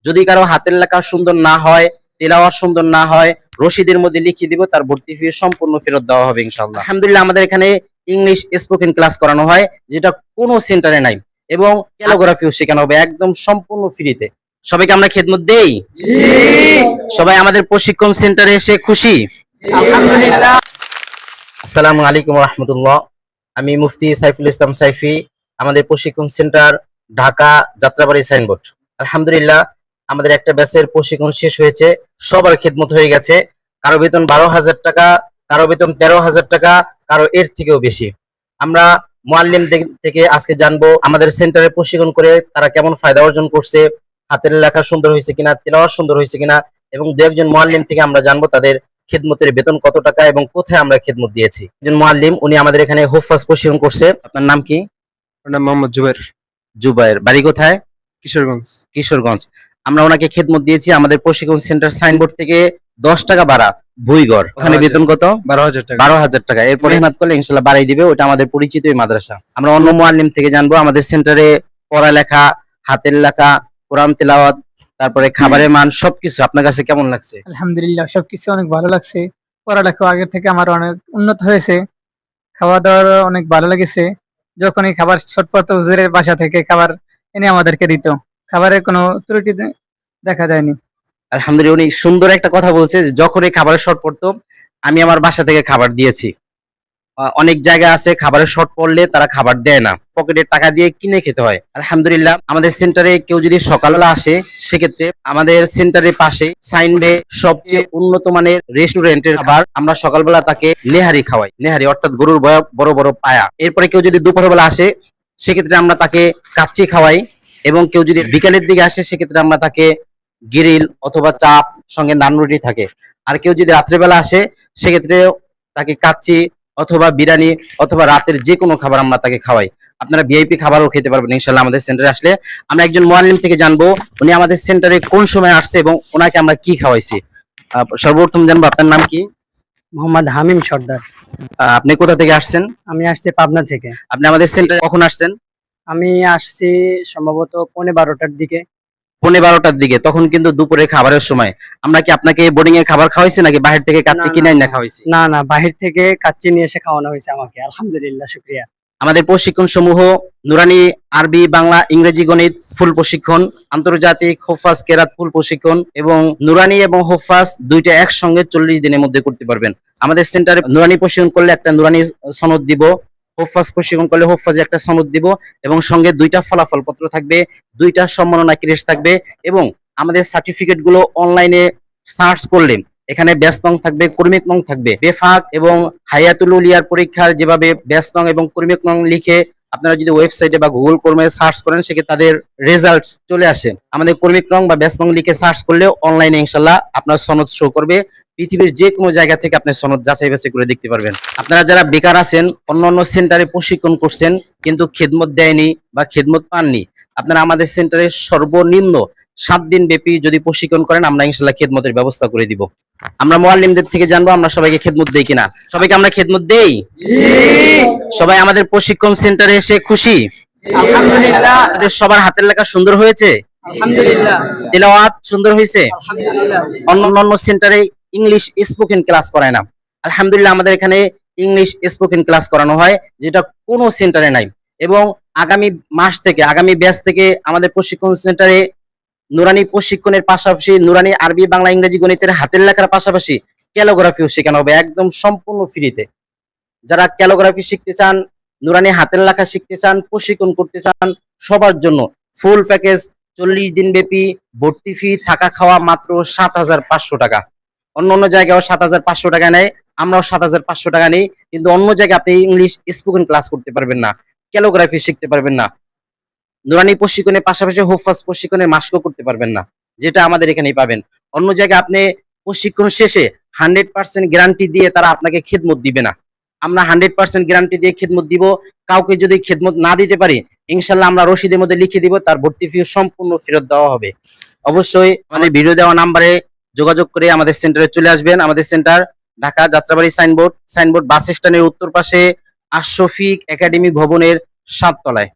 যদি কারো হাতের লেখা সুন্দর না হয়, তেলাওয়াত সুন্দর না হয়, রশিদের মধ্যে লিখে দিব, তার ভর্তি ফি সম্পূর্ণ ফেরত দেওয়া হবে ইনশাআল্লাহ। আলহামদুলিল্লাহ, আমাদের এখানে ইংলিশ স্পোকেন ক্লাস করানো হয়, যেটা কোনো সেন্টারে নাই, এবং ক্যালিগ্রাফিও শেখানো হবে একদম সম্পূর্ণ ফ্রিতে। সবাইকে আমরা খেদমত দেই। সবাই আমাদের প্রশিক্ষণ সেন্টারে এসে খুশি? আলহামদুলিল্লাহ। আসসালামু আলাইকুম রহমতুল্লাহ। আমি মুফতি সাইফুল ইসলাম সাইফি, আমাদের প্রশিক্ষণ সেন্টার ঢাকা যাত্রাবাড়ি সাইনবোর্ড। আলহামদুলিল্লাহ, আমাদের একটা ব্যাচের প্রশিক্ষণ শেষ হয়েছে, সবার খেদমত হয়ে গেছে। কারো বেতন 12,000 টাকা, কারো বেতন 13,000 টাকা, কারো এর থেকেও বেশি। আমরা মুআল্লিম থেকে আজকে জানবো আমাদের সেন্টারে প্রশিক্ষণ করে তারা কেমন ফায়দা অর্জন করছে, হাতের লেখা সুন্দর হয়েছে কিনা, তেলাওয়াত সুন্দর হয়েছে কিনা, এবং দু একজন মুআল্লিম থেকে আমরা জানবো তাদের খেদমতের বেতন কত টাকা এবং কোথায় আমরা খেদমত দিয়েছি। একজন মুআল্লিম, উনি আমাদের এখানে হুফাজ প্রশিক্ষণ করছে। আপনার নাম কি? নাম মোহাম্মদ জুবাইর। জুবাইর, বাড়ি কোথায়? কিশোরগঞ্জ। কিশোরগঞ্জ। আমরা ওনাকে খেদমত দিয়েছি আমাদের প্রশিক্ষণ সেন্টার সাইনবোর্ড থেকে 10 টাকা ভাড়া, ভুইগড়। ওখানে বেতন কত? 12,000 টাকা। 12,000 টাকা। এরপরে হিমাত করলে ইনশাল্লাহ বাড়াই দিবে, ওটা আমাদের পরিচিতই মাদ্রাসা। আমরা অন্য মুআল্লিম থেকে জানবো আমাদের সেন্টারে পড়ালেখা, হাতের লেখা, কোরআন তেলাওয়াত, তারপরে খাবারের মান সবকিছু আপনার কাছে কেমন লাগছে? আলহামদুলিল্লাহ, সবকিছু অনেক ভালো লাগছে। পড়ালেখা আগের থেকে আমার অনেক উন্নত হয়েছে। খাওয়া দাওয়ার অনেক ভালো লেগেছে। যখনই খাবার ছটপট হুজুরের বাসা থেকে খাবার এনে আমাদেরকে দিত, খাবারের কোনো ত্রুটি দেখা যায়নি। আলহামদুলিল্লাহ, উনি সুন্দর একটা কথা বলছে যে যখন এই খাবারের শর্ট পড়তো আমি আমার বাসা থেকে খাবার দিয়েছি। অনেক জায়গা আছে খাবারের শর্ট পড়লে তারা খাবার দেয় না, পকেটের টাকা দিয়ে কিনে খেতে হয়। আলহামদুলিল্লাহ, আমাদের সেন্টারে কেউ যদি সকালবেলা আসে, সেক্ষেত্রে আমাদের সেন্টারের পাশে সাইনবে সবচেয়ে উন্নত মানের রেস্টুরেন্টের খাবার আমরা সকালবেলা তাকে নেহারি খাওয়াই। নেহারি অর্থাৎ গরুর বড় বড় পায়া। এরপরে কেউ যদি দুপুরবেলা আসে, সেক্ষেত্রে আমরা তাকে কাচ্চি খাওয়াই, এবং কেউ যদি বিকালের দিকে আসে, সেক্ষেত্রে আমরা তাকে গ্রিল অথবা চাপ সঙ্গে নান রুটি থাকে। আর কেউ যদি রাত্রেবেলা আসে, সেক্ষেত্রে তাকে কাচ্চি অথবা বিরিয়ানি অথবা রাতের যে কোনো খাবার আমরা তাকে খাওয়াই। আপনারা ভিআইপি খাবারও খেতে পারবেন ইনশাল্লাহ আমাদের সেন্টারে আসলে। আমরা একজন মুআল্লিম থেকে জানবো উনি আমাদের সেন্টারে কোন সময় আসছে এবং ওনাকে আমরা কি খাওয়াইছি। সর্বপ্রথম জানবো আপনার নাম কি? মোহাম্মদ হামিম সর্দার। আপনি কোথা থেকে আসছেন? আমি আসছি পাবনা থেকে। আপনি আমাদের সেন্টারে কখন আসছেন? আমি আসছি সম্ভবত 12:15টার দিকে। 12:15টার দিকে, তখন কিন্তু দুপুরে খাবারের সময়। আমরা কি আপনাকে বোর্ডিং এ খাবার খাওয়াইছি নাকি বাহির থেকে কাচ্চি কিনে না খাওয়াইছি? না না, বাহির থেকে কাচ্চি নিয়ে এসে খাওয়ানো হয়েছে আমাকে। আলহামদুলিল্লাহ, শুকরিয়া। আমাদের প্রশিক্ষণ সমূহ নুরানি আরবি বাংলা ইংরেজি গণিত ফুল প্রশিক্ষণ, আন্তর্জাতিক হুফাজ কেরাত ফুল প্রশিক্ষণ, এবং নুরানি এবং হুফাজ দুইটা একসঙ্গে 40 দিনের মধ্যে করতে পারবেন। আমাদের সেন্টারে নুরানি প্রশিক্ষণ করলে একটা নুরানি সনদ দিব, হুফাজ প্রশিক্ষণ করলে হুফাজে একটা সনদ দিব, এবং সঙ্গে 2টা ফলাফল পত্র থাকবে, 2টা সম্মাননা ক্রেস্ট থাকবে, এবং আমাদের সার্টিফিকেট গুলো অনলাইনে সার্চ করলে এখানে ব্যাচ নং থাকবে, কর্মিক নং থাকবে। বেফাক এবং হায়াতুল উলিয়ার পরীক্ষার যেভাবে ব্যাচ নং এবং কর্মিক নং লিখে আপনারা যদি ওয়েবসাইটে বা গুগল ক্রোমে সার্চ করেন, সেক্ষেত্রে তাদের রেজাল্ট চলে আসে। আমাদের কর্মিক নং বা ব্যাচ নং লিখে সার্চ করলে অনলাইনে ইনশাল্লাহ আপনার সনদ শো করবে। পৃথিবীর যে কোনো জায়গা থেকে আপনি সনদ যাচাই বাছাই করে দেখতে পারবেন। আপনারা যারা বেকার আছেন, অন্যান্য সেন্টারে প্রশিক্ষণ করছেন কিন্তু খেদমত দেয়নি বা খেদমত পাননি, আপনারা আমাদের সেন্টারে সর্বনিম্ন 7 দিন ব্যাপী যদি প্রশিক্ষণ করেন, আমরা ইনশাল্লাহ খেদমতের ব্যবস্থা করে দিব। আমরা মুআল্লিমদের থেকে জানবো আমরা সবাইকে খেদমত দেই কিনা। সবাইকে আমরা খেদমত দেই। সবাই আমাদের প্রশিক্ষণ সেন্টারে এসে খুশি? আলহামদুলিল্লাহ। আমাদের সবার হাতের লেখা সুন্দর হয়েছে? আলহামদুলিল্লাহ। তেলাওয়াত সুন্দর হয়েছে? আলহামদুলিল্লাহ। অন্যান্য সেন্টারে ইংলিশ স্পোকেন ক্লাস করায় না, আলহামদুলিল্লাহ আমাদের এখানে ইংলিশ স্পোকেন ক্লাস করানো হয়, যেটা কোনো সেন্টারে নাই। এবং আগামী মাস থেকে, আগামী ব্যাচ থেকে আমাদের প্রশিক্ষণ সেন্টারে নুরানি প্রশিক্ষণের পাশাপাশি নুরানি আরবি বাংলা ইংরেজি গণিতের হাতের লেখার পাশাপাশি ক্যালিগ্রাফিও শেখানো হবে একদম সম্পূর্ণ ফ্রিতে। যারা ক্যালিগ্রাফি শিখতে চান, নুরানি হাতের লেখা শিখতে চান, প্রশিক্ষণ করতে চান, সবার জন্য ফুল প্যাকেজ 40 দিন ব্যাপী, ভর্তি ফি, থাকা খাওয়া মাত্র 7,500 টাকা। অন্য জায়গায় 7,500 টাকা নেয়, আমরাও 7,500 টাকা নেই, কিন্তু অন্য জায়গায় আপনি ইংলিশ স্পোকেন ক্লাস করতে পারবেন না, ক্যালিগ্রাফি শিখতে পারবেন না, নুরানি প্রশিক্ষণের পাশাপাশি হুফাজ প্রশিক্ষণের মাস্কও করতে পারবেন না, যেটা আমাদের এখানেই পাবেন। অন্য জায়গায় আপনি প্রশিক্ষণ শেষে 100% গ্যারান্টি দিয়ে তারা আপনাকে খেদমত দিবে না, আমরা 100% গ্যারান্টি দিয়ে খেদমত দিব। কাউকে যদি খেদমত না দিতে পারি, ইনশাল্লাহ আমরা রসিদের মধ্যে লিখে দিব, তার ভর্তি ফি সম্পূর্ণ ফেরত দেওয়া হবে। অবশ্যই আমাদের ভিডিও দেওয়া নাম্বারে যোগাযোগ করে আমাদের সেন্টারে চলে আসবেন। আমাদের সেন্টার ঢাকা যাত্রাবাড়ি সাইনবোর্ড বাস স্ট্যান্ডের উত্তর পাশে আশরফিক একাডেমি ভবনের 7 তলায়।